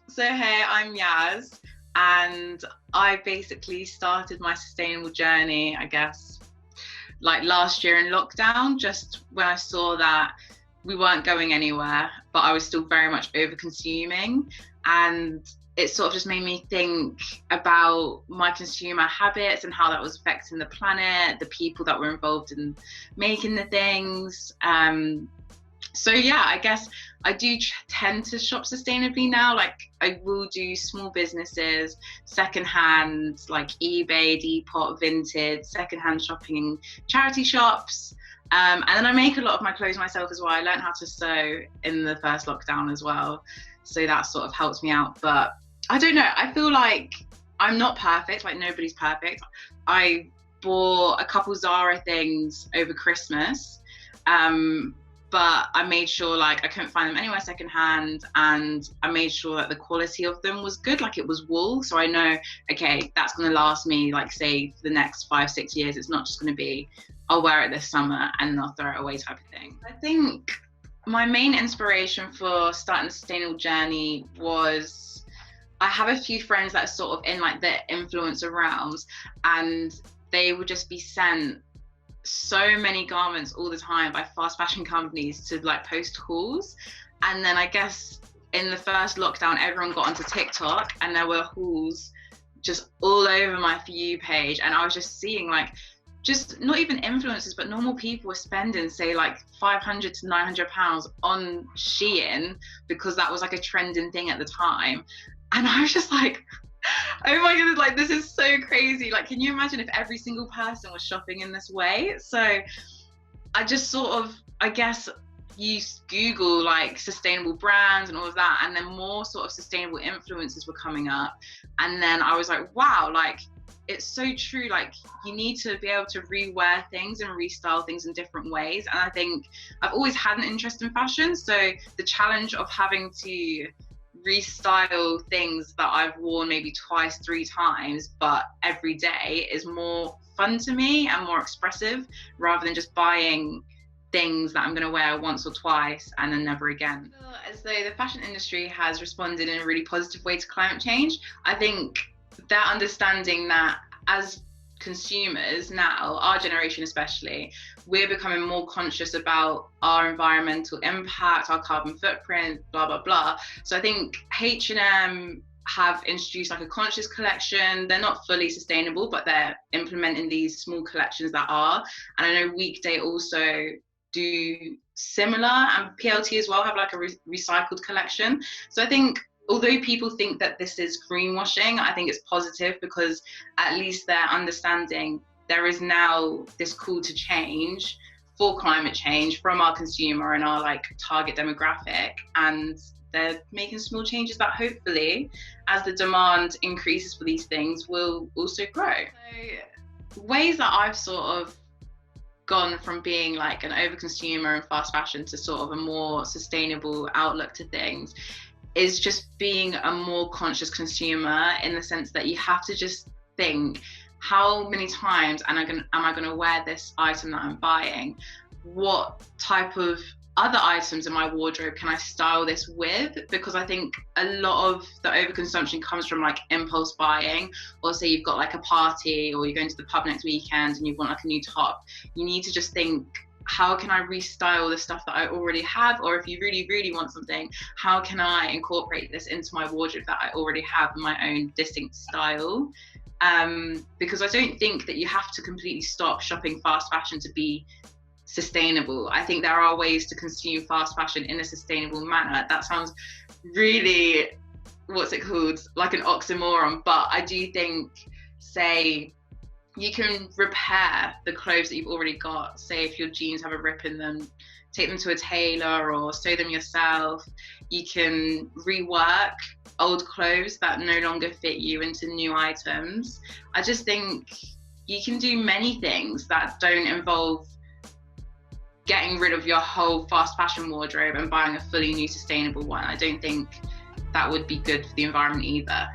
So hey, I'm Yaz, and I basically started my sustainable journey, I guess, like last year in lockdown, just when I saw that we weren't going anywhere, but I was still very much over consuming. And it sort of just made me think about my consumer habits and how that was affecting the planet, the people that were involved in making the things. So yeah, I guess I do tend to shop sustainably now. Like I will do small businesses, secondhand, like eBay, Depop, Vinted, secondhand shopping, charity shops. And then I make a lot of my clothes myself as well. I learned how to sew in the first lockdown as well. So that sort of helps me out. But I don't know, I feel like I'm not perfect, like nobody's perfect. I bought a couple Zara things over Christmas. But I made sure like I couldn't find them anywhere secondhand, and I made sure that the quality of them was good, like it was wool. So I know, okay, that's gonna last me like say for the next 5-6 years. It's not just gonna be, I'll wear it this summer and I'll throw it away type of thing. I think my main inspiration for starting the sustainable journey was I have a few friends that are sort of in like the influencer realms, and they would just be sent so many garments all the time by fast fashion companies to like post hauls. And then I guess in the first lockdown, everyone got onto TikTok and there were hauls just all over my For You page. And I was just seeing like, just not even influencers, but normal people were spending say like 500 to 900 pounds on Shein because that was like a trending thing at the time. And I was just like, oh my goodness, like this is so crazy. Like, can you imagine if every single person was shopping in this way? So I just sort of, I guess, used Google like sustainable brands and all of that, and then more sort of sustainable influencers were coming up. And then I was like, wow, like it's so true. Like you need to be able to rewear things and restyle things in different ways. And I think I've always had an interest in fashion. So the challenge of having to restyle things that I've worn maybe twice, 3 times, but every day is more fun to me and more expressive rather than just buying things that I'm going to wear once or twice and then never again. As though the fashion industry has responded in a really positive way to climate change. I think they're understanding that as consumers now, our generation especially, we're becoming more conscious about our environmental impact, our carbon footprint, blah, blah, blah. So I think H&M have introduced like a conscious collection. They're not fully sustainable, but they're implementing these small collections that are. And I know Weekday also do similar, and PLT as well have like a recycled collection. So I think although people think that this is greenwashing, I think it's positive because at least they're understanding there is now this call to change for climate change from our consumer and our like target demographic, and they're making small changes that hopefully, as the demand increases for these things, will also grow. So, ways that I've sort of gone from being like an overconsumer in fast fashion to sort of a more sustainable outlook to things is just being a more conscious consumer, in the sense that you have to just think, how many times am I going to wear this item that I'm buying? What type of other items in my wardrobe can I style this with? Because I think a lot of the overconsumption comes from like impulse buying, or say you've got like a party or you're going to the pub next weekend and you want like a new top. You need to just think, how can I restyle the stuff that I already have? Or if you really, really want something, how can I incorporate this into my wardrobe that I already have in my own distinct style? Because I don't think that you have to completely stop shopping fast fashion to be sustainable. I think there are ways to consume fast fashion in a sustainable manner. That sounds really, what's it called? Like an oxymoron, but I do think, say, you can repair the clothes that you've already got. Say if your jeans have a rip in them, take them to a tailor or sew them yourself. You can rework old clothes that no longer fit you into new items. I just think you can do many things that don't involve getting rid of your whole fast fashion wardrobe and buying a fully new sustainable one. I don't think that would be good for the environment either.